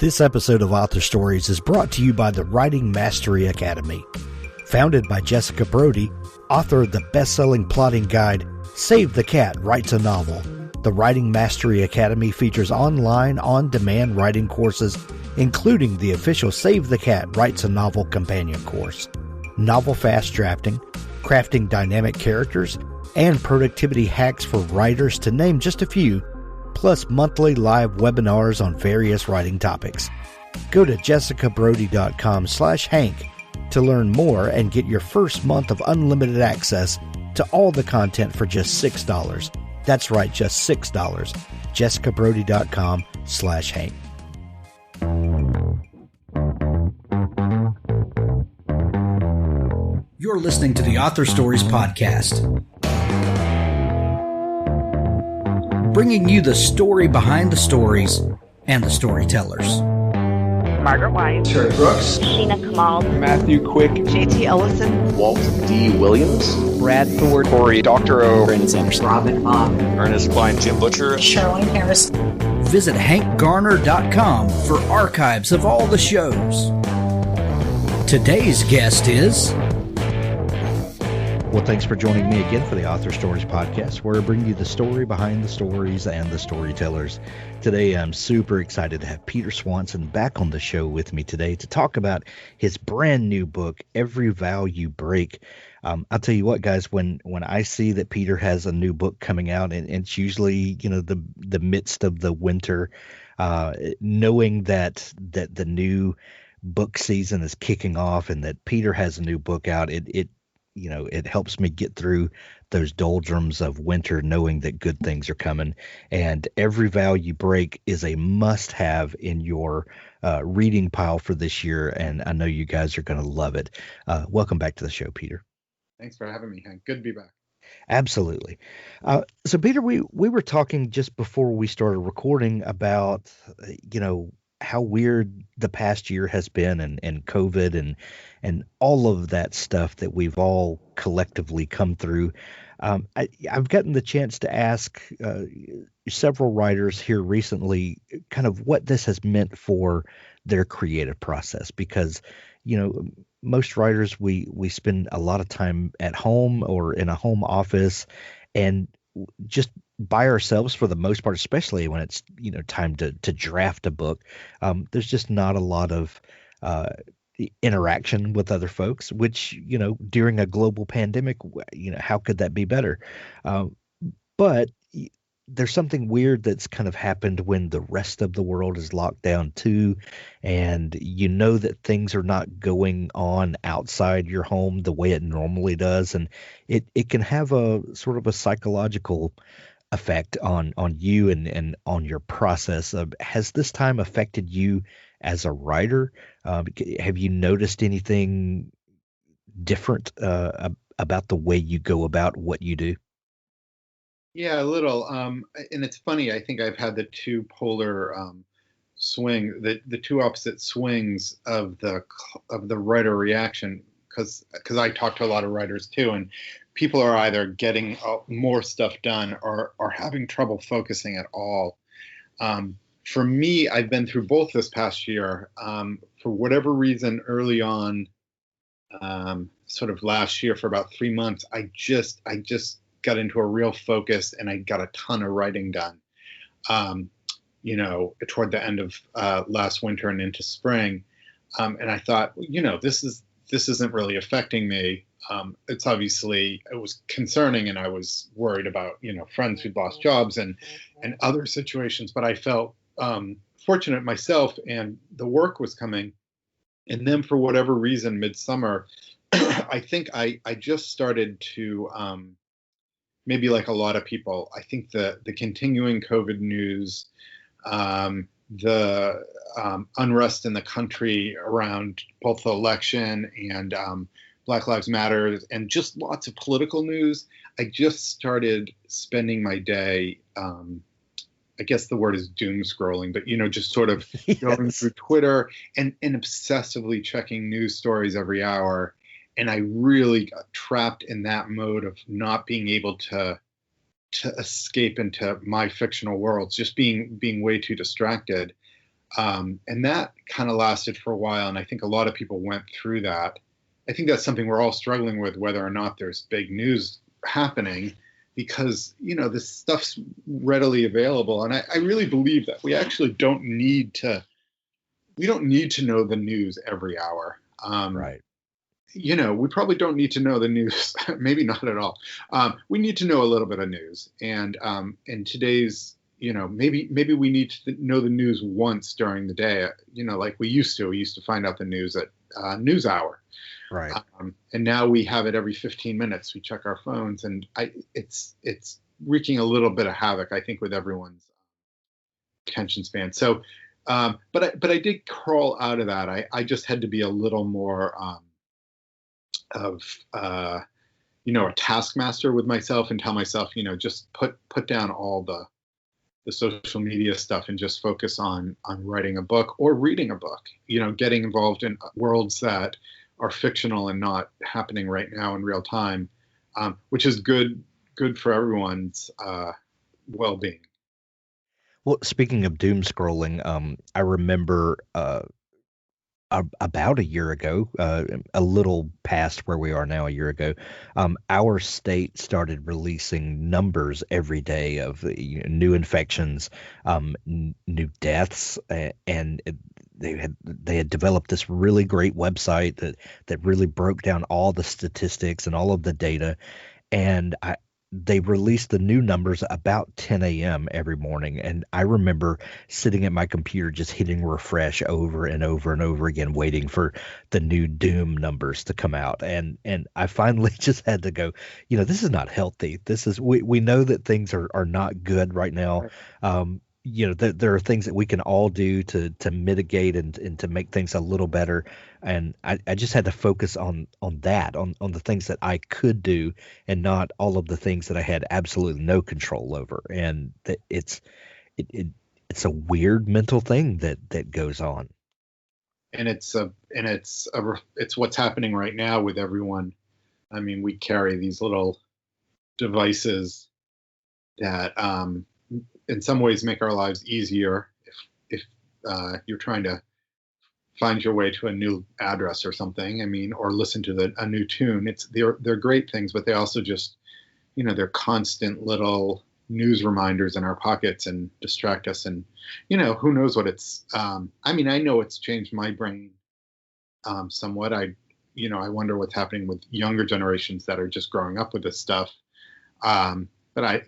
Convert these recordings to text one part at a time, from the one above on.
This episode of Author Stories is brought to you by the Writing Mastery Academy. Founded by Jessica Brody, author of the best-selling plotting guide, Save the Cat Writes a Novel. The Writing Mastery Academy features online, on-demand writing courses, including the official Save the Cat Writes a Novel companion course, novel fast drafting, crafting dynamic characters, and productivity hacks for writers, to name just a few, plus monthly live webinars on various writing topics. Go to jessicabrody.com/Hank to learn more and get your first month of unlimited access to all the content for just $6. That's right, just $6. jessicabrody.com/Hank. You're listening to the Author Stories Podcast, bringing you the story behind the stories and the storytellers. Margaret White, Terry Brooks, Sheena Kamal, Matthew Quick, JT Ellison, Walt D. Williams, Brad Ford, Corey Dr. O, Brandon Sanderson, Robin Mom, Ernest Blind, Jim Butcher, Sherwin Harris. Visit hankgarner.com for archives of all the shows. Today's guest is... Well, thanks for joining me again for the Author Stories Podcast, where I bring you the story behind the stories and the storytellers. Today, I'm super excited to have Peter Swanson back on the show with me today to talk about his brand new book, Every Vow You Break. I'll tell you what, guys, when I see that Peter has a new book coming out, and it's usually, the midst of the winter, knowing that the new book season is kicking off and that Peter has a new book out, it helps me get through those doldrums of winter, knowing that good things are coming. And Every Vow You Break is a must-have in your reading pile for this year, and I know you guys are going to love it. Welcome back to the show, Peter. Thanks for having me, Hank. Good to be back. Absolutely. So, Peter, we were talking just before we started recording about, how weird the past year has been, and COVID and all of that stuff that we've all collectively come through. I've gotten the chance to ask several writers here recently kind of what this has meant for their creative process, because, most writers, we spend a lot of time at home or in a home office and just by ourselves for the most part, especially when it's, time to draft a book. There's just not a lot of interaction with other folks, which, during a global pandemic, how could that be better? But there's something weird that's kind of happened when the rest of the world is locked down too. And that things are not going on outside your home the way it normally does. And it can have a sort of a psychological effect on you and on your process. Has this time affected you as a writer? Have you noticed anything different about the way you go about what you do? Yeah, a little. And it's funny. I think I've had the two polar the two opposite swings of the writer reaction, because I talk to a lot of writers too, and people are either getting more stuff done or are having trouble focusing at all. For me, I've been through both this past year. For whatever reason, early on, sort of last year, for about 3 months, I just got into a real focus, and I got a ton of writing done. Toward the end of last winter and into spring, and I thought, this isn't really affecting me. It was concerning, and I was worried about, friends who'd lost jobs and other situations, but I felt fortunate myself, and the work was coming. And then for whatever reason, midsummer, I think I just started to, maybe like a lot of people, I think the continuing COVID news, the unrest in the country around both the election and Black Lives Matter, and just lots of political news. I just started spending my day, I guess the word is doom scrolling, but, just sort of going through Twitter and obsessively checking news stories every hour. And I really got trapped in that mode of not being able to escape into my fictional worlds, just being way too distracted. And that kind of lasted for a while. And I think a lot of people went through that. I think that's something we're all struggling with, whether or not there's big news happening, because, this stuff's readily available. And I really believe that we actually we don't need to know the news every hour. Right. We probably don't need to know the news, maybe not at all. We need to know a little bit of news. And in today's, maybe we need to know the news once during the day, like we used to. We used to find out the news at news hour. Right. And now we have it every 15 minutes. We check our phones, and it's wreaking a little bit of havoc, I think, with everyone's attention span. So, but I did crawl out of that. I just had to be a little more of a taskmaster with myself, and tell myself, just put down all the social media stuff and just focus on writing a book or reading a book, getting involved in worlds that are fictional and not happening right now in real time, which is good for everyone's well-being. Well, speaking of doom scrolling, I remember about a year ago, a little past where we are now, a year ago, our state started releasing numbers every day of new infections, new deaths, and they had developed this really great website that really broke down all the statistics and all of the data, and they released the new numbers about 10 a.m. every morning. And I remember sitting at my computer just hitting refresh over and over and over again, waiting for the new doom numbers to come out. And I finally just had to go, this is not healthy. We know that things are not good right now. There are things that we can all do to mitigate and to make things a little better. And I just had to focus on the things that I could do, and not all of the things that I had absolutely no control over. And that it's a weird mental thing that goes on. And it's what's happening right now with everyone. I mean, we carry these little devices that in some ways make our lives easier if you're trying to find your way to a new address or something. I mean, or listen to a new tune. They're great things, but they also just, they're constant little news reminders in our pockets and distract us. And, who knows what it's, I mean, I know it's changed my brain somewhat. I wonder what's happening with younger generations that are just growing up with this stuff. But I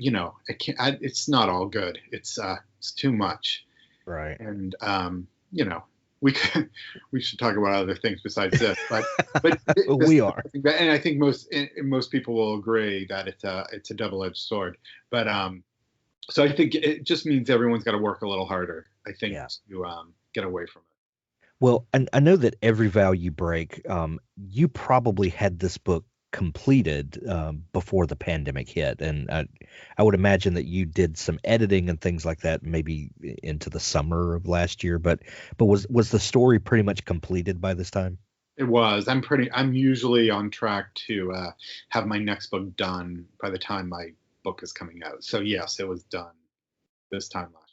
can't, it's not all good. It's too much. Right. And, we should talk about other things besides this, but we are. And I think most people will agree that it's a double-edged sword. But so I think it just means everyone's got to work a little harder, I think, to get away from it. Well, and I know that Every Vow You Break, you probably had this book completed before the pandemic hit, and I would imagine that you did some editing and things like that maybe into the summer of last year. But was the story pretty much completed by this time? It was. I'm usually on track to have my next book done by the time my book is coming out. So yes, it was done this time last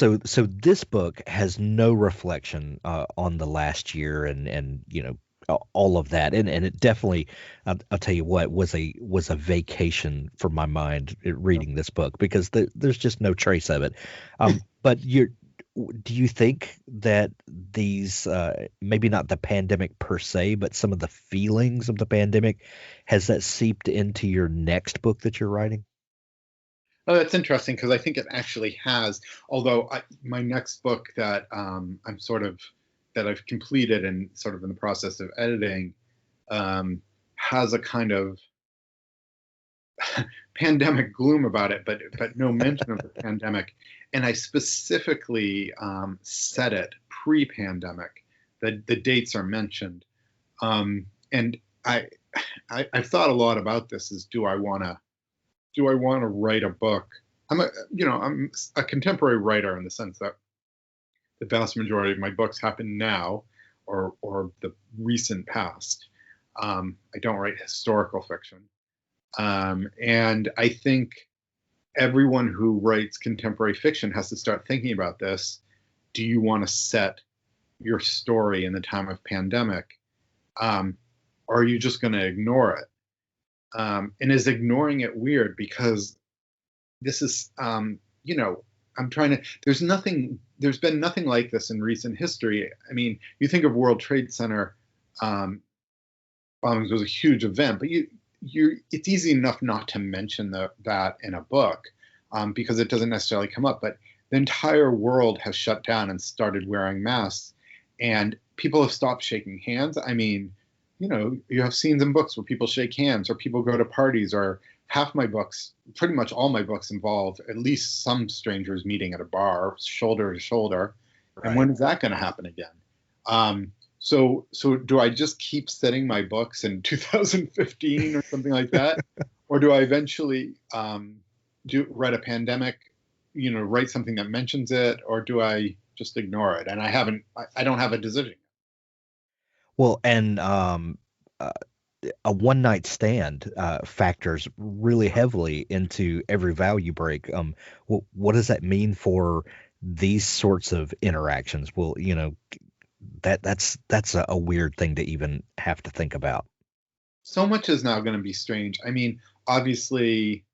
year. So this book has no reflection on the last year and all of that, and it definitely, I'll tell you what, was a vacation for my mind reading this book, because there's just no trace of it. But do you think that these maybe not the pandemic per se, but some of the feelings of the pandemic, has that seeped into your next book that you're writing? Oh, that's interesting, because I think it actually has. Although my next book that that I've completed and sort of in the process of editing has a kind of pandemic gloom about it, but no mention of the pandemic. And I specifically set it pre-pandemic. The dates are mentioned, and I've thought a lot about this. Is do I want to write a book? I'm a contemporary writer in the sense that the vast majority of my books happen now or the recent past. I don't write historical fiction. And I think everyone who writes contemporary fiction has to start thinking about this. do you want to set your story in the time of pandemic? Or are you just going to ignore it? And is ignoring it weird? Because this is, I'm trying to, there's been nothing like this in recent history. I mean, you think of World Trade Center bombings was a huge event, but it's easy enough not to mention that in a book because it doesn't necessarily come up. But the entire world has shut down and started wearing masks, and people have stopped shaking hands. I mean, you have scenes in books where people shake hands, or people go to parties, or half my books, pretty much all my books, involve at least some strangers meeting at a bar, shoulder to shoulder. Right. And when is that going to happen again? So do I just keep setting my books in 2015 or something like that? Or do I eventually write a pandemic, write something that mentions it, or do I just ignore it? And I don't have a decision. Well, and a one night stand factors really heavily into Every Vow You Break. What does that mean for these sorts of interactions? Well, that's a weird thing to even have to think about. So much is now going to be strange. I mean, obviously,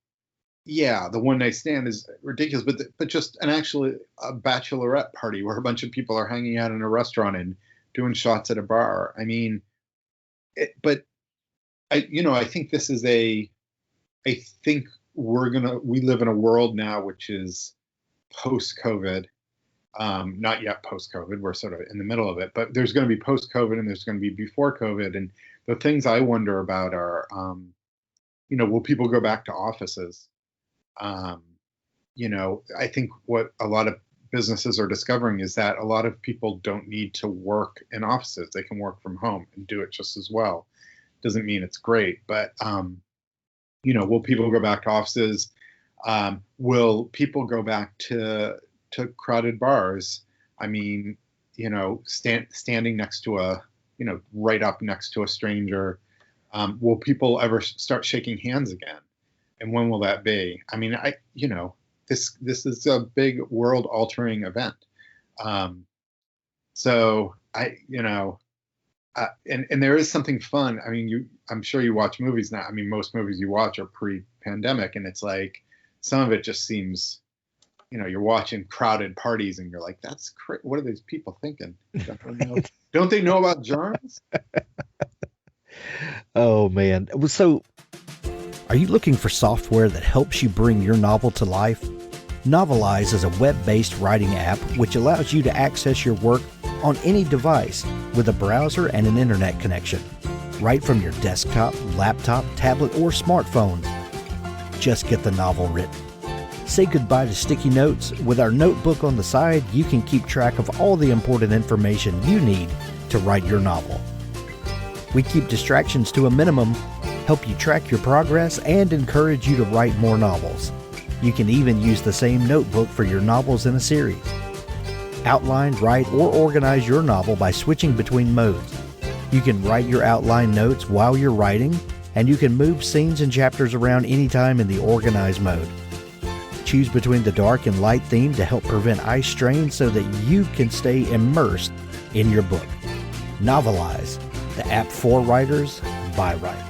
yeah, the one night stand is ridiculous, but just actually a bachelorette party where a bunch of people are hanging out in a restaurant and doing shots at a bar. I mean, I think this is I think we live in a world now which is post-COVID. Not yet post-COVID. We're sort of in the middle of it, but there's going to be post-COVID and there's going to be before COVID. And the things I wonder about are, will people go back to offices? I think what a lot of businesses are discovering is that a lot of people don't need to work in offices. They can work from home and do it just as well. Doesn't mean it's great, but, will people go back to offices? Will people go back to crowded bars? I mean, standing next to right up next to a stranger. Will people ever start shaking hands again? And when will that be? I mean, this is a big world altering event. So and there is something fun. I mean, I'm sure you watch movies now. I mean, most movies you watch are pre-pandemic, and it's like some of it just seems, you're watching crowded parties and you're like, that's crazy. What are these people thinking? Don't they know about germs? Oh, man. So are you looking for software that helps you bring your novel to life? Novelize is a web-based writing app which allows you to access your work on any device with a browser and an internet connection, right from your desktop, laptop, tablet, or smartphone. Just get the novel written. Say goodbye to sticky notes. With our notebook on the side, you can keep track of all the important information you need to write your novel. We keep distractions to a minimum, help you track your progress, and encourage you to write more novels. You can even use the same notebook for your novels in a series. Outline, write, or organize your novel by switching between modes. You can write your outline notes while you're writing, and you can move scenes and chapters around anytime in the organize mode. Choose between the dark and light theme to help prevent eye strain so that you can stay immersed in your book. Novelize, the app for writers by writers.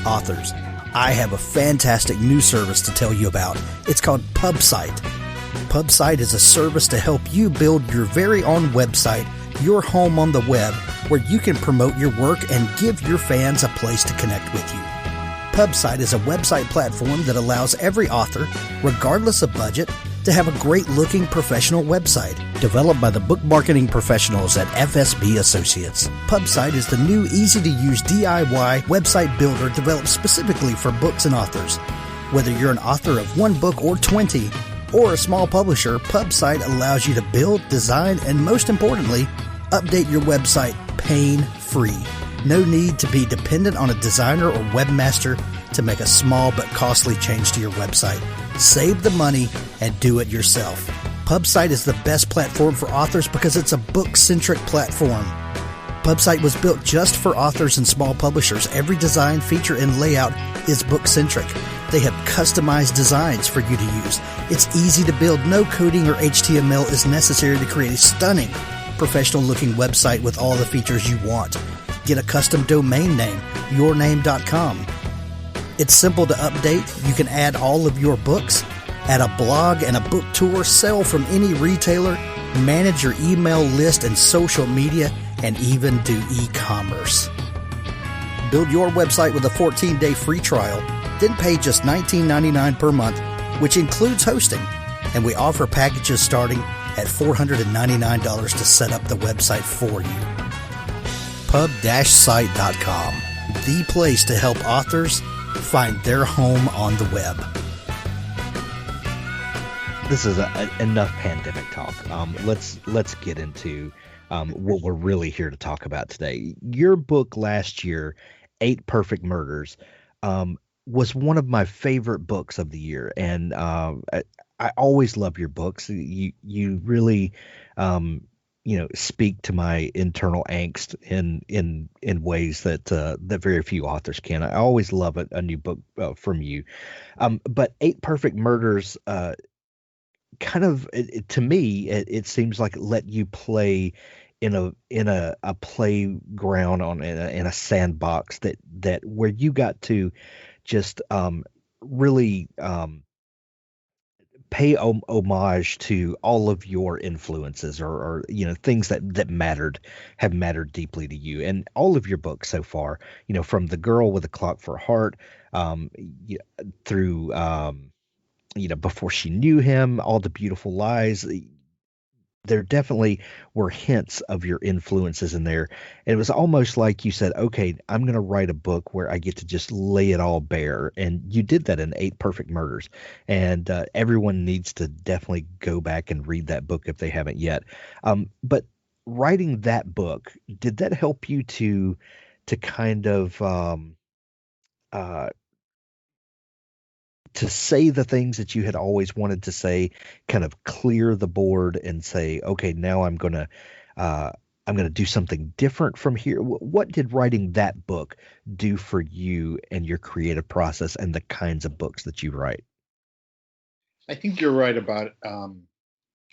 Authors, I have a fantastic new service to tell you about. It's called PubSite. PubSite is a service to help you build your very own website, your home on the web, where you can promote your work and give your fans a place to connect with you. PubSite is a website platform that allows every author, regardless of budget, to have a great-looking professional website developed by the book marketing professionals at FSB Associates. PubSite is the new easy-to-use DIY website builder developed specifically for books and authors. Whether you're an author of one book or 20, or a small publisher, PubSite allows you to build, design, and most importantly, update your website pain-free. No need to be dependent on a designer or webmaster to make a small but costly change to your website. Save the money and do it yourself. PubSite is the best platform for authors because it's a book-centric platform. PubSite was built just for authors and small publishers. Every design, feature, and layout is book-centric. They have customized designs for you to use. It's easy to build. No coding or HTML is necessary to create a stunning, professional-looking website with all the features you want. Get a custom domain name, yourname.com. It's simple to update. You can add all of your books, add a blog and a book tour, sell from any retailer, manage your email list and social media, and even do e-commerce. Build your website with a 14-day free trial, then pay just $19.99 per month, which includes hosting. And we offer packages starting at $499 to set up the website for you. Pub-site.com, the place to help authors find their home on the web. This is enough pandemic talk. Let's get into what we're really here to talk about today. Your book last year, 8 Perfect Murders, was one of my favorite books of the year, and I always love your books. You really speak to my internal angst in ways that very few authors can. I always love a new book from you. But 8 Perfect Murders, kind of to me, it seems like it let you play in a playground in a sandbox that where you got to just really pay homage to all of your influences or things that have mattered deeply to you, and all of your books so far, from The Girl with a Clock for a Heart, through Before She Knew Him, All the Beautiful Lies. There definitely were hints of your influences in there. And it was almost like you said, okay, I'm going to write a book where I get to just lay it all bare. And you did that in 8 Perfect Murders. And everyone needs to definitely go back and read that book if they haven't yet. But writing that book, did that help you to kind of to say the things that you had always wanted to say, kind of clear the board and say, okay, now I'm going to do something different from here? What did writing that book do for you and your creative process and the kinds of books that you write? I think you're right about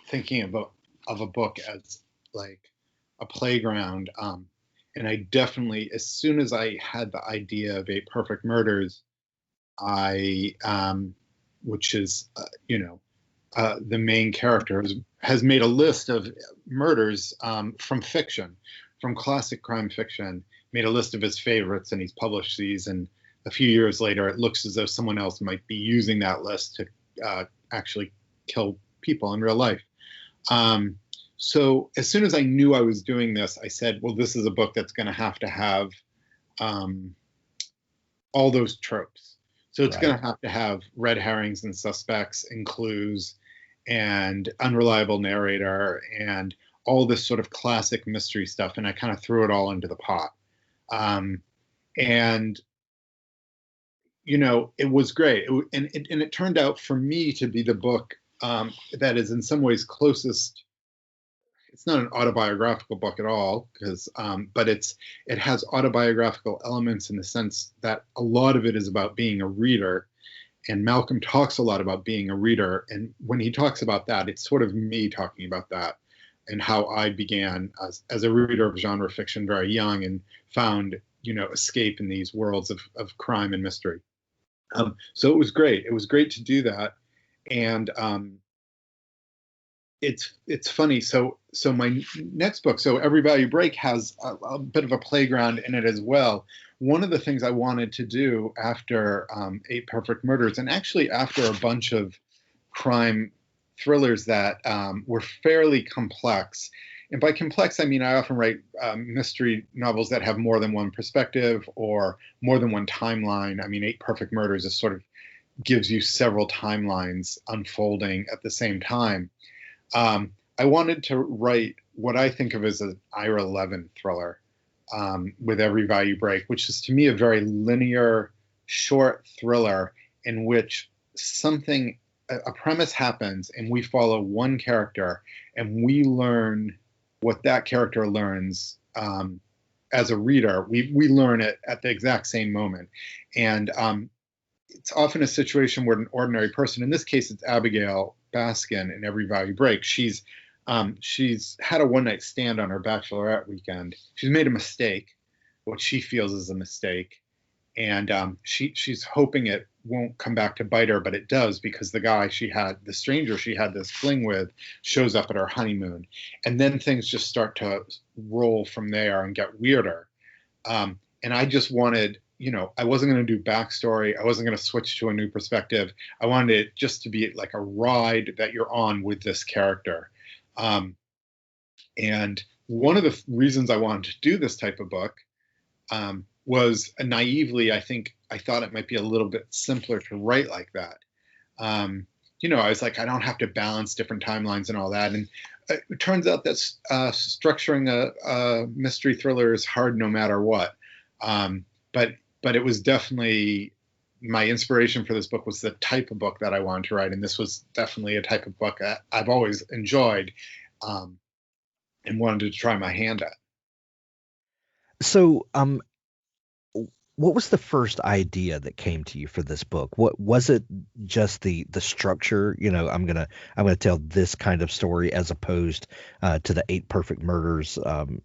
thinking of a book as like a playground. And I definitely, as soon as I had the idea of 8 Perfect Murders, which is, the main character has made a list of murders from fiction, from classic crime fiction, made a list of his favorites, and he's published these. And a few years later, it looks as though someone else might be using that list to actually kill people in real life. So as soon as I knew I was doing this, I said, well, this is a book that's going to have all those tropes. So it's going to have red herrings and suspects and clues and unreliable narrator and all this sort of classic mystery stuff. And I kind of threw it all into the pot. And it was great. And it turned out for me to be the book that is in some ways closest. It's not an autobiographical book at all, but it has autobiographical elements in the sense that a lot of it is about being a reader, and Malcolm talks a lot about being a reader. And when he talks about that, it's sort of me talking about that and how I began as a reader of genre fiction very young and found escape in these worlds of crime and mystery. So it was great. It was great to do that, and it's funny. So my next book, so Every Vow You Break, has a bit of a playground in it as well. One of the things I wanted to do after 8 Perfect Murders, and actually after a bunch of crime thrillers that were fairly complex, and by complex, I mean I often write mystery novels that have more than one perspective or more than one timeline. I mean, 8 Perfect Murders is sort of gives you several timelines unfolding at the same time. I wanted to write what I think of as an Ira Levin thriller with Every Vow You Break, which is to me a very linear, short thriller in which a premise happens and we follow one character and we learn what that character learns as a reader. We learn it at the exact same moment. And it's often a situation where an ordinary person, in this case, it's Abigail Baskin in Every Vow You Break. She's had a one night stand on her bachelorette weekend. She's made a mistake, what she feels is a mistake, and she's hoping it won't come back to bite her, but it does, because the stranger she had this fling with, shows up at her honeymoon, and then things just start to roll from there and get weirder. And I just wanted, I wasn't going to do backstory. I wasn't going to switch to a new perspective. I wanted it just to be like a ride that you're on with this character. And one of the reasons I wanted to do this type of book was naively, I thought it might be a little bit simpler to write like that. I was like, I don't have to balance different timelines and all that. And it turns out that structuring a mystery thriller is hard no matter what. But it was definitely, my inspiration for this book was the type of book that I wanted to write. And this was definitely a type of book that I've always enjoyed and wanted to try my hand at. So, what was the first idea that came to you for this book? What was it? Just the structure? I'm gonna tell this kind of story as opposed to the 8 Perfect Murders,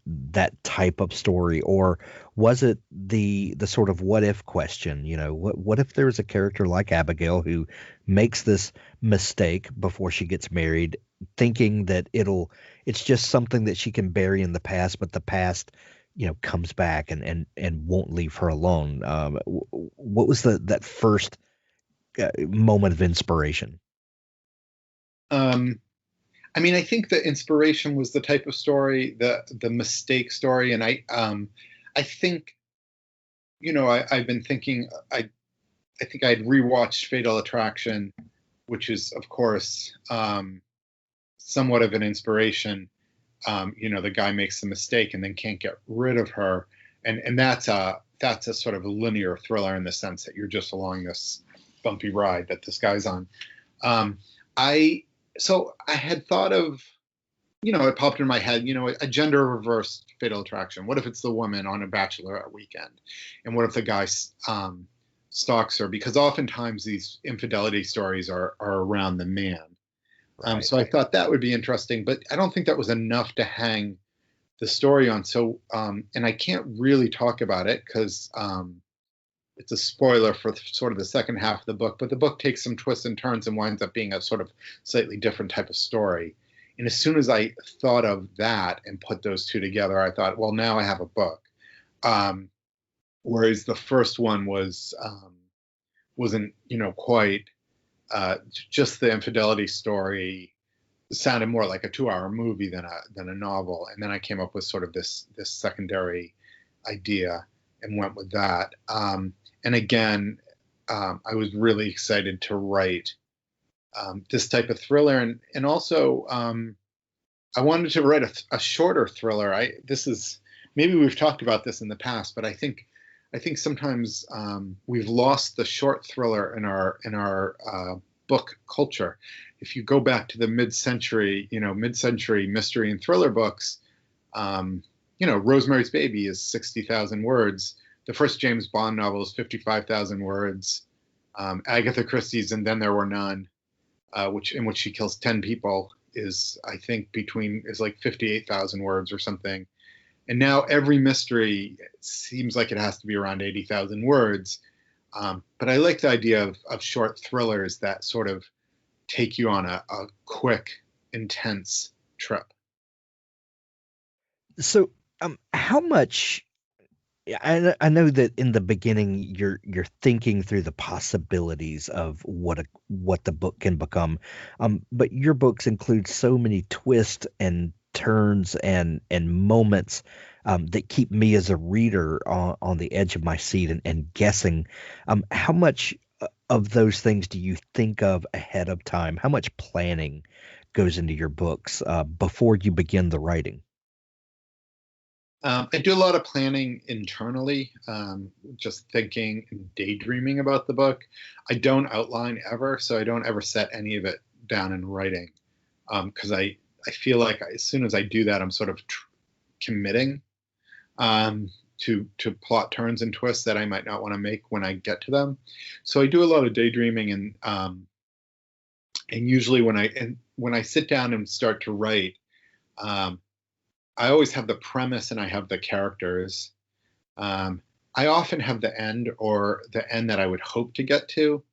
that type of story, or was it the sort of what if question? What if there was a character like Abigail who makes this mistake before she gets married, thinking that it's just something that she can bury in the past, but the past comes back and won't leave her alone. What was that first moment of inspiration? I think the inspiration was the type of story, the mistake story. And I think, I've been thinking, I think I'd rewatched Fatal Attraction, which is, of course, somewhat of an inspiration. The guy makes a mistake and then can't get rid of her. And that's a sort of a linear thriller in the sense that you're just along this bumpy ride that this guy's on. So I had thought of, it popped in my head, a gender reversed Fatal Attraction. What if it's the woman on a bachelorette weekend? And what if the guy stalks her? Because oftentimes these infidelity stories are around the man. Right. So I thought that would be interesting, but I don't think that was enough to hang the story on. So, and I can't really talk about it because it's a spoiler for sort of the second half of the book, but the book takes some twists and turns and winds up being a sort of slightly different type of story. And as soon as I thought of that and put those two together, I thought, well, now I have a book. Whereas the first one wasn't, quite. Just the infidelity story sounded more like a 2-hour movie than a novel. And then I came up with sort of this secondary idea and went with that. And again, I was really excited to write this type of thriller. And also, I wanted to write a shorter thriller. Maybe we've talked about this in the past, but I think sometimes we've lost the short thriller in our book culture. If you go back to the mid-century mystery and thriller books, Rosemary's Baby is 60,000 words. The first James Bond novel is 55,000 words. Agatha Christie's And Then There Were None, in which she kills 10 people, is like 58,000 words or something. And now every mystery seems like it has to be around 80,000 words. But I like the idea of short thrillers that sort of take you on a quick, intense trip. So, how much? I know that in the beginning you're thinking through the possibilities of what the book can become, but your books include so many twists and turns and moments that keep me as a reader on the edge of my seat and guessing. How much of those things do you think of ahead of time? How much planning goes into your books before you begin the writing? I do a lot of planning internally, just thinking and daydreaming about the book. I don't outline ever, so I don't ever set any of it down in writing, because I feel like as soon as I do that, I'm sort of committing. to plot turns and twists that I might not want to make when I get to them. So I do a lot of daydreaming, and usually when I sit down and start to write, I always have the premise and I have the characters. I often have the end, or the end that I would hope to get to,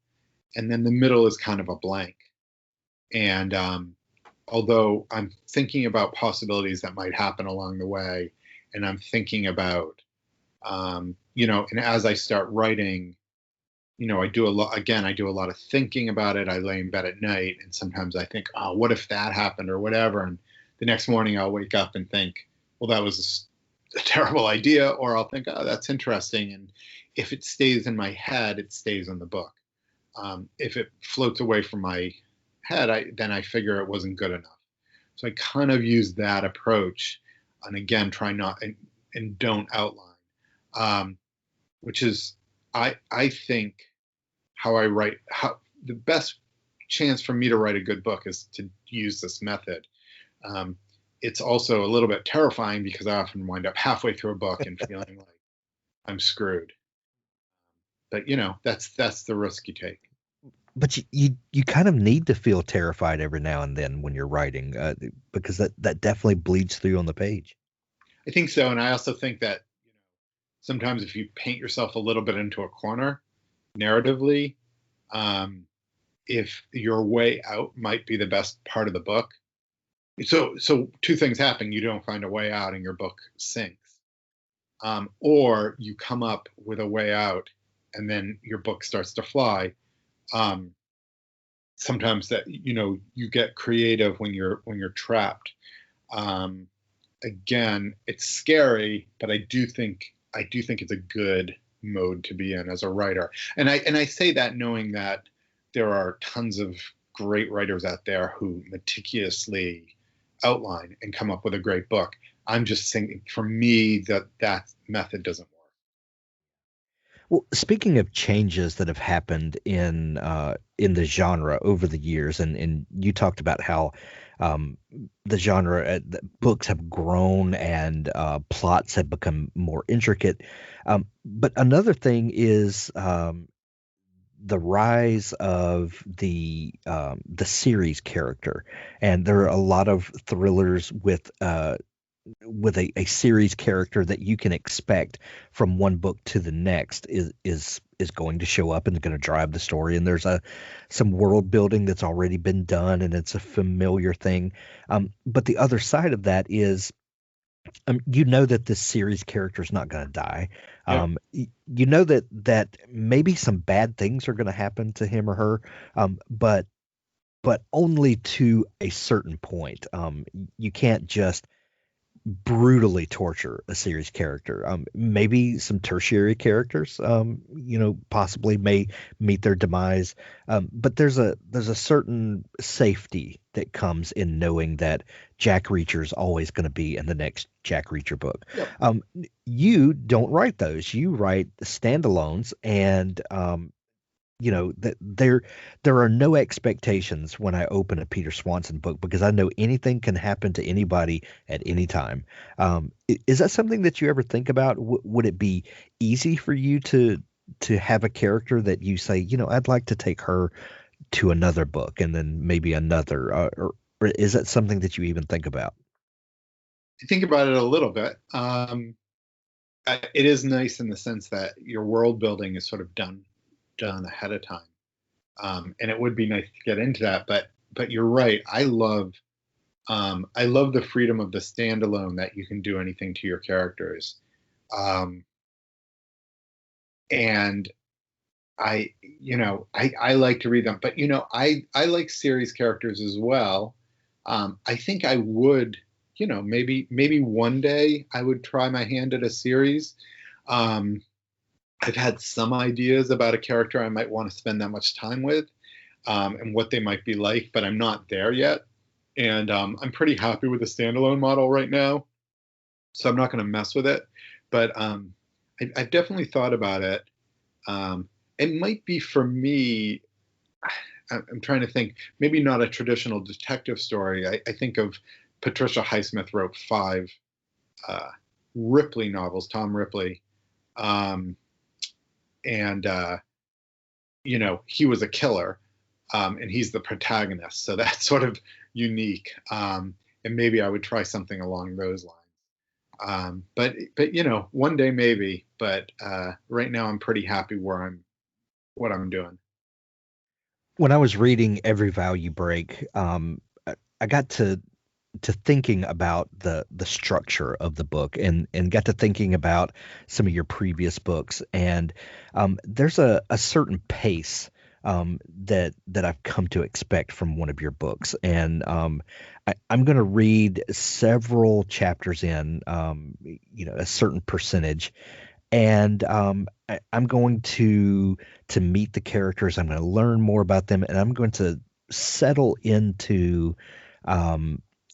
and then the middle is kind of a blank. And although I'm thinking about possibilities that might happen along the way, and I'm thinking about, and as I start writing, I do a lot, again, I do a lot of thinking about it. I lay in bed at night, and sometimes I think, oh, what if that happened or whatever? And the next morning I'll wake up and think, well, that was a terrible idea, or I'll think, oh, that's interesting. And if it stays in my head, it stays in the book. If it floats away from my head, then I figure it wasn't good enough. So I kind of use that approach, and again, try not and don't outline, which is, I think, how I write. How the best chance for me to write a good book is to use this method. It's also a little bit terrifying because I often wind up halfway through a book and feeling like I'm screwed. But that's the risk you take. But you kind of need to feel terrified every now and then when you're writing, because that definitely bleeds through on the page. I think so, and I also think that sometimes if you paint yourself a little bit into a corner narratively, if your way out might be the best part of the book. So two things happen: you don't find a way out, and your book sinks, or you come up with a way out, and then your book starts to fly. Sometimes that you get creative when you're trapped. Again, it's scary, but I do think it's a good mode to be in as a writer. And I say that knowing that there are tons of great writers out there who meticulously outline and come up with a great book. I'm just saying, for me, that method doesn't work. Well, speaking of changes that have happened in the genre over the years, and you talked about how the genre, the books have grown and plots have become more intricate. But another thing is the rise of the series character, and there are a lot of thrillers with a series character that you can expect from one book to the next is going to show up and going to drive the story. And there's some world building that's already been done, and it's a familiar thing. But the other side of that is, that this series character is not going to die. Yep. That maybe some bad things are going to happen to him or her, but only to a certain point. You can't just brutally torture a series character. Maybe some tertiary characters, possibly may meet their demise. But there's a certain safety that comes in knowing that Jack Reacher is always going to be in the next Jack Reacher book. Yep. You don't write those. You write standalones, and that there are no expectations when I open a Peter Swanson book, because I know anything can happen to anybody at any time. Is that something that you ever think about? Would it be easy for you to have a character that you say, I'd like to take her to another book and then maybe another, or is that something that you even think about? I think about it a little bit. It is nice in the sense that your world building is sort of done ahead of time, and it would be nice to get into that. But you're right. I love the freedom of the standalone, that you can do anything to your characters, and I like to read them. But I like series characters as well. I think I would, maybe one day I would try my hand at a series. I've had some ideas about a character I might want to spend that much time with, and what they might be like, but I'm not there yet. And I'm pretty happy with the standalone model right now, so I'm not going to mess with it. But I've definitely thought about it. It might be, for me, I'm trying to think, maybe not a traditional detective story. I think of Patricia Highsmith wrote 5 Ripley novels, Tom Ripley, and he was a killer, and he's the protagonist, so that's sort of unique. And maybe I would try something along those lines. But one day maybe. But right now I'm pretty happy what I'm doing. When I was reading Every Vow You Break, I got to thinking about the structure of the book, and got to thinking about some of your previous books, and there's a certain pace that I've come to expect from one of your books, and I'm going to read several chapters in, a certain percentage, and I'm going to meet the characters. I'm going to learn more about them, and I'm going to settle into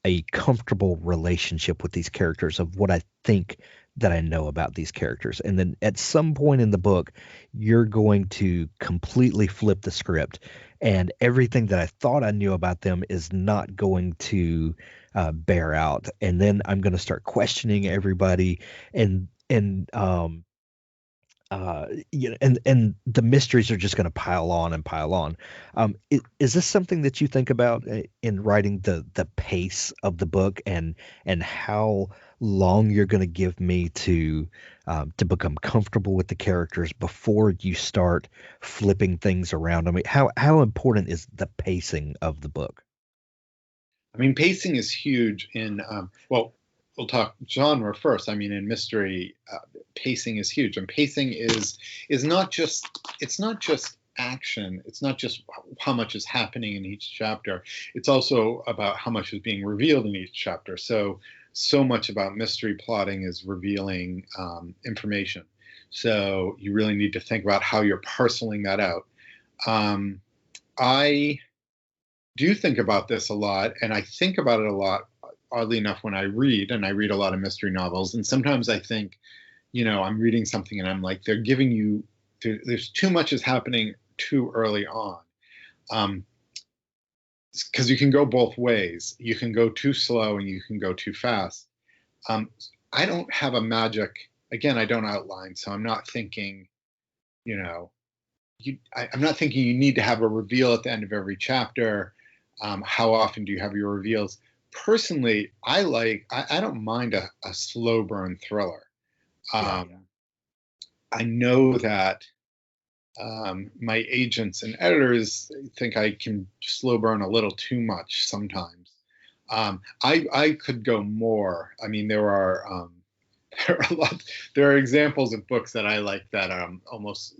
a comfortable relationship with these characters of what I think that I know about these characters. And then at some point in the book, you're going to completely flip the script, and everything that I thought I knew about them is not going to bear out. And then I'm going to start questioning everybody, and the mysteries are just going to pile on and pile on. Is this something that you think about in writing the pace of the book, and how long you're going to give me to become comfortable with the characters before you start flipping things around? I mean, how important is the pacing of the book? I mean, pacing is huge in, well, we'll talk genre first. I mean, in mystery, pacing is huge, and pacing is not just, it's not just action. It's not just how much is happening in each chapter. It's also about how much is being revealed in each chapter. So much about mystery plotting is revealing information. So you really need to think about how you're parceling that out. I do think about this a lot, and I think about it a lot, oddly enough, when I read, and I read a lot of mystery novels. And sometimes I think, I'm reading something and I'm like, they're giving you, there's too much is happening too early on. Because you can go both ways. You can go too slow and you can go too fast. I don't have a magic, again, I don't outline, so I'm not thinking, I'm not thinking you need to have a reveal at the end of every chapter. How often do you have your reveals? Personally, I don't mind a slow burn thriller. Yeah. I know that my agents and editors think I can slow burn a little too much sometimes. I could go more. I mean, there are a lot. There are examples of books that I like that almost,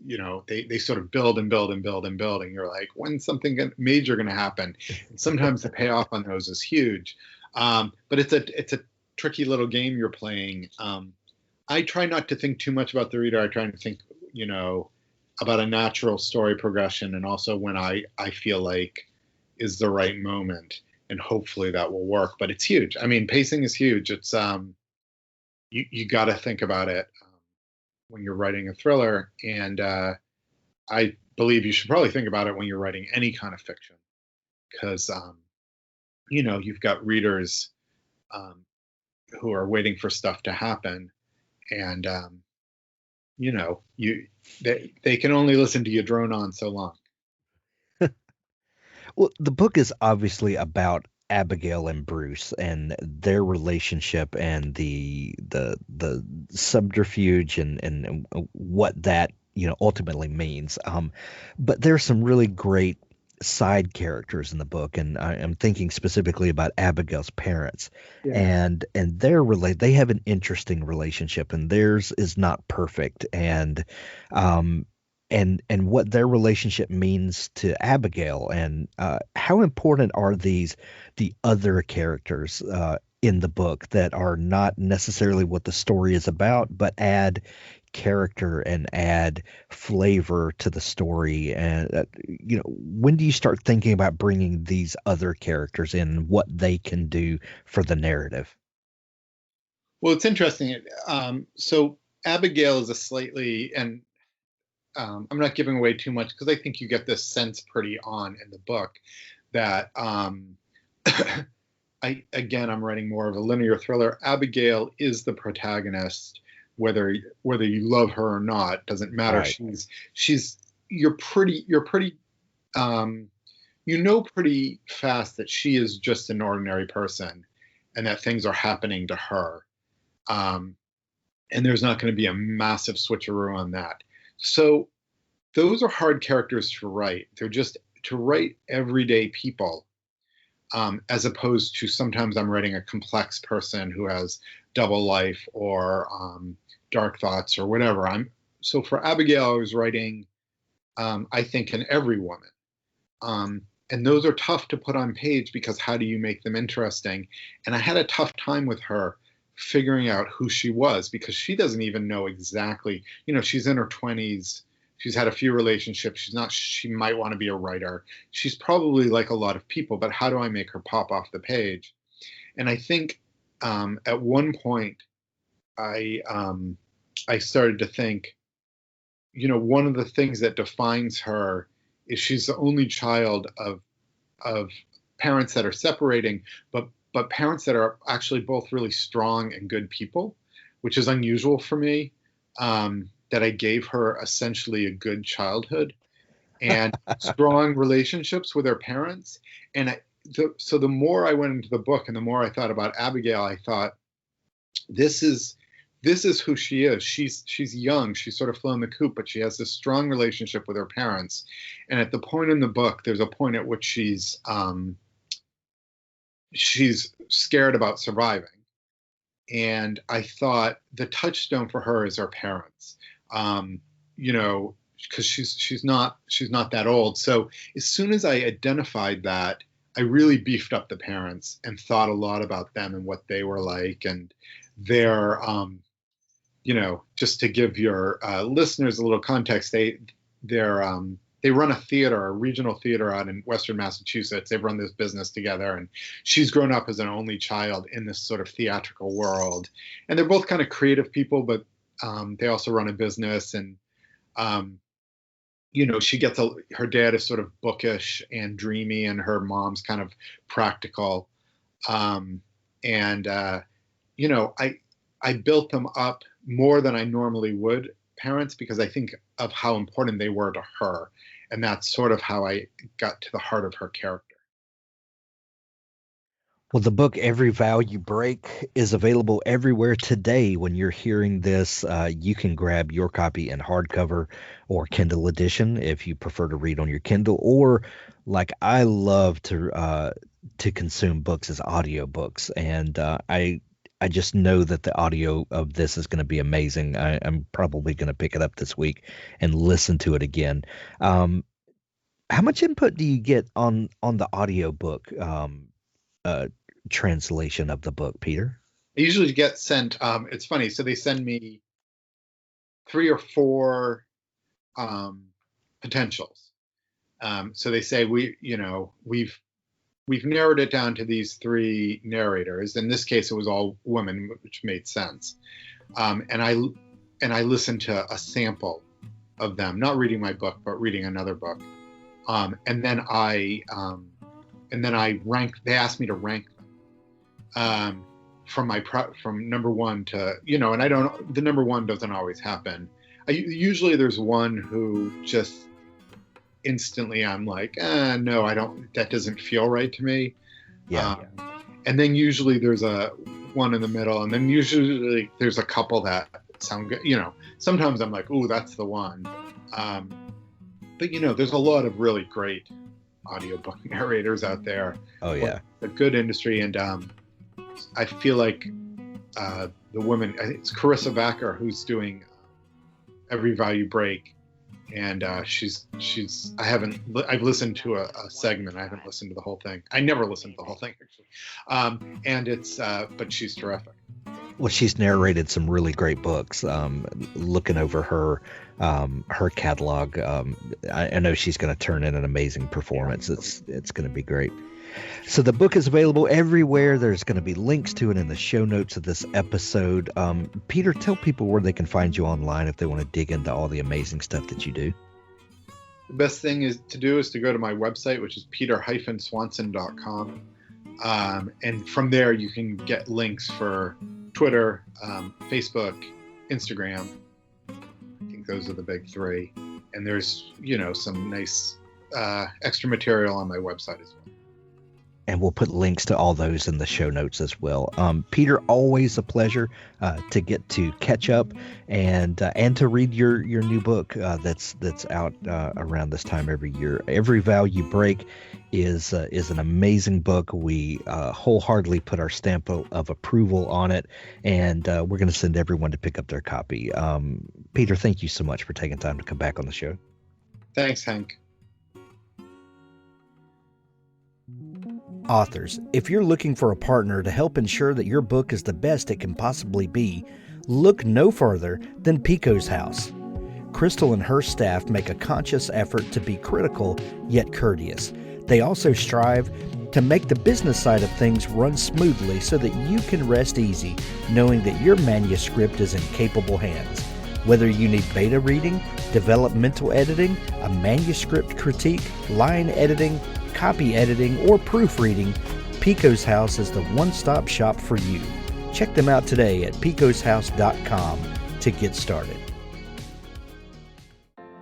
they sort of build and build and build and build, and you're like, when's something major going to happen? And sometimes the payoff on those is huge. But it's a tricky little game you're playing. I try not to think too much about the reader. I try to think, about a natural story progression, and also when I feel like is the right moment, and hopefully that will work. But it's huge. I mean, pacing is huge. It's you got to think about it when you're writing a thriller, and I believe you should probably think about it when you're writing any kind of fiction, because you've got readers who are waiting for stuff to happen, and they can only listen to you drone on so long. Well, the book is obviously about Abigail and Bruce and their relationship, and the subterfuge, and what that ultimately means. But there's some really great side characters in the book, and I am thinking specifically about Abigail's parents. Yeah. And they have an interesting relationship, and theirs is not perfect, and what their relationship means to Abigail, and how important are the other characters in the book that are not necessarily what the story is about, but add character and add flavor to the story. And when do you start thinking about bringing these other characters in, and what they can do for the narrative? Well, it's interesting. So Abigail is a slightly, and I'm not giving away too much because I think you get this sense pretty on in the book that I'm writing more of a linear thriller. Abigail is the protagonist, whether you love her or not, doesn't matter. Right. You're pretty pretty fast that she is just an ordinary person and that things are happening to her. And there's not going to be a massive switcheroo on that. So those are hard characters to write. They're just to write everyday people, as opposed to sometimes I'm writing a complex person who has double life or dark thoughts or whatever. So for Abigail, I was writing, I think, an every woman. And those are tough to put on page because how do you make them interesting? And I had a tough time with her figuring out who she was because she doesn't even know exactly, she's in her 20s. She's had a few relationships. She might want to be a writer. She's probably like a lot of people, but how do I make her pop off the page? And I think at one point I started to think, one of the things that defines her is she's the only child of parents that are separating, but parents that are actually both really strong and good people, which is unusual for me. That I gave her essentially a good childhood and strong relationships with her parents. And so the more I went into the book and the more I thought about Abigail, I thought, this is who she is. She's young. She's sort of flown the coop, but she has this strong relationship with her parents. And at the point in the book, there's a point at which she's scared about surviving. And I thought the touchstone for her is her parents. Because she's not that old. So as soon as I identified that, I really beefed up the parents and thought a lot about them and what they were like and their, just to give your listeners a little context, they run a regional theater out in Western Massachusetts. They've run this business together, and she's grown up as an only child in this sort of theatrical world. And they're both kind of creative people, but they also run a business, and she gets her dad is sort of bookish and dreamy, and her mom's kind of practical. I built them up more than I normally would parents because I think of how important they were to her, and that's sort of how I got to the heart of her character. Well, the book Every Vow You Break is available everywhere today. When you're hearing this, you can grab your copy in hardcover or Kindle edition if you prefer to read on your Kindle, or like I love to consume books as audiobooks. And I just know that the audio of this is going to be amazing. I'm probably going to pick it up this week and listen to it again. How much input do you get on the audiobook translation of the book, Peter? I usually get sent, it's funny, so they send me 3 or 4 potentials. So they say, we've narrowed it down to these 3 narrators. In this case, it was all women, which made sense. And I listened to a sample of them, not reading my book, but reading another book. And then I ranked. They asked me to rank them from number 1 to and the number 1 doesn't always happen. Usually there's one who just instantly I'm like, no, I don't. That doesn't feel right to me. Yeah. And then usually there's a one in the middle, and then usually there's a couple that sound good. Sometimes I'm like, ooh, that's the one. But there's a lot of really great audiobook narrators out there. Oh yeah, a good industry, and I feel like the woman, I think it's Carissa Backer, who's doing Every Vow You Break, and I've listened to a segment. I haven't listened to the whole thing. I never listened to the whole thing actually, and it's but she's terrific. Well, she's narrated some really great books. Looking over her catalog, I know she's going to turn in an amazing performance. It's going to be great. So the book is available everywhere. There's going to be links to it in the show notes of this episode. Peter, tell people where they can find you online if they want to dig into all the amazing stuff that you do. The best thing to do is to go to my website, which is peter-swanson.com. And from there, you can get links for Twitter, Facebook, Instagram. I think those are the big three. And there's, some nice extra material on my website as well. And we'll put links to all those in the show notes as well. Peter, always a pleasure to get to catch up and to read your new book that's out around this time every year. Every Vow You Break is an amazing book. We wholeheartedly put our stamp of approval on it, and we're going to send everyone to pick up their copy. Peter, thank you so much for taking time to come back on the show. Thanks, Hank. Authors, if you're looking for a partner to help ensure that your book is the best it can possibly be, look no further than Pico's House. Crystal and her staff make a conscious effort to be critical yet courteous. They also strive to make the business side of things run smoothly so that you can rest easy knowing that your manuscript is in capable hands. Whether you need beta reading, developmental editing, a manuscript critique, line editing, copy editing, or proofreading, Pico's House is the one-stop shop for you. Check them out today at picoshouse.com to get started.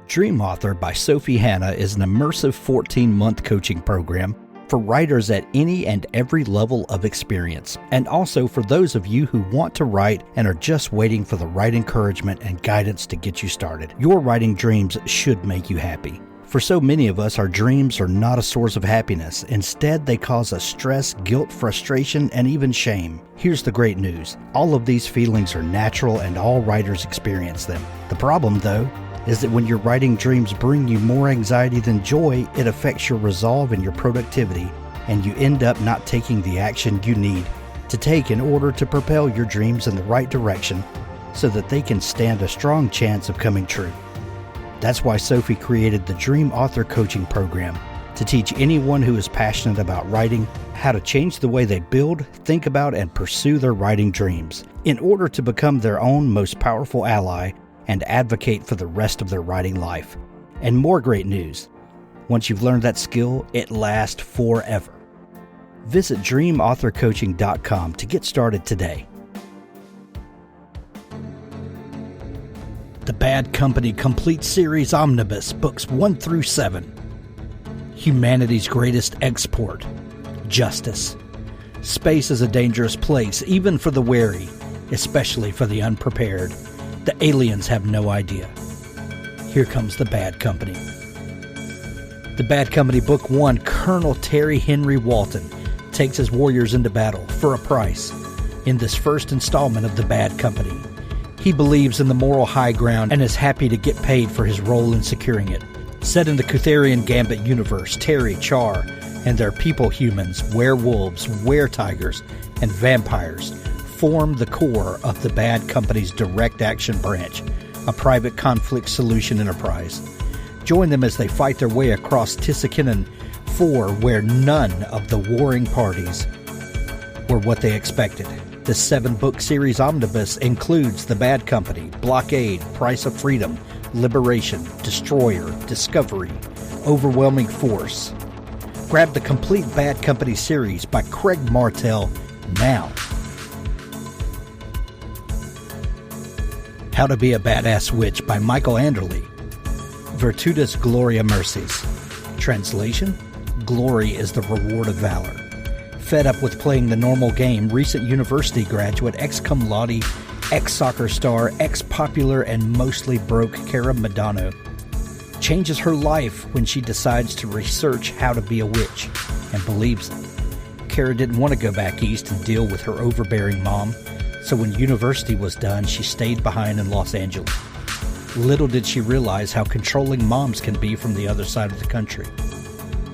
Dream Author by Sophie Hannah is an immersive 14-month coaching program for writers at any and every level of experience, and also for those of you who want to write and are just waiting for the right encouragement and guidance to get you started. Your writing dreams should make you happy. For so many of us, our dreams are not a source of happiness. Instead, they cause us stress, guilt, frustration, and even shame. Here's the great news. All of these feelings are natural and all writers experience them. The problem, though, is that when your writing dreams bring you more anxiety than joy, it affects your resolve and your productivity, and you end up not taking the action you need to take in order to propel your dreams in the right direction so that they can stand a strong chance of coming true. That's why Sophie created the Dream Author Coaching Program, to teach anyone who is passionate about writing how to change the way they build, think about, and pursue their writing dreams in order to become their own most powerful ally and advocate for the rest of their writing life. And more great news. Once you've learned that skill, it lasts forever. Visit dreamauthorcoaching.com to get started today. The Bad Company Complete Series Omnibus, Books 1 through 7. Humanity's Greatest Export. Justice. Space is a dangerous place, even for the wary, especially for the unprepared. The aliens have no idea. Here comes the Bad Company. The Bad Company Book 1, Colonel Terry Henry Walton takes his warriors into battle for a price in this first installment of The Bad Company. He believes in the moral high ground and is happy to get paid for his role in securing it. Set in the Kutherian Gambit universe, Terry, Char, and their people-humans, werewolves, were-tigers, and vampires form the core of the Bad Company's direct action branch, a private conflict solution enterprise. Join them as they fight their way across Tissakinnon 4, where none of the warring parties were what they expected. The 7-book series omnibus includes The Bad Company, Blockade, Price of Freedom, Liberation, Destroyer, Discovery, Overwhelming Force. Grab the complete Bad Company series by Craig Martell now. How to Be a Badass Witch by Michael Anderle. Virtutus Gloria Mercies. Translation: Glory is the reward of valor. Fed up with playing the normal game, recent university graduate, ex-cum laude, ex-soccer star, ex-popular, and mostly broke Cara Madano changes her life when she decides to research how to be a witch, and believes it. Cara didn't want to go back east and deal with her overbearing mom, so when university was done, she stayed behind in Los Angeles. Little did she realize how controlling moms can be from the other side of the country.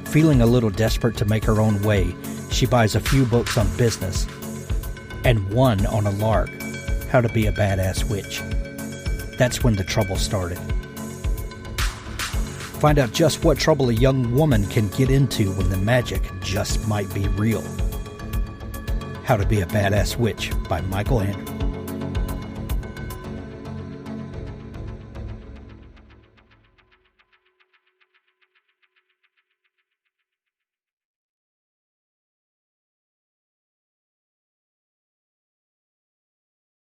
Feeling a little desperate to make her own way, she buys a few books on business, and one on a lark, How to Be a Badass Witch. That's when the trouble started. Find out just what trouble a young woman can get into when the magic just might be real. How to Be a Badass Witch by Michael Anderle.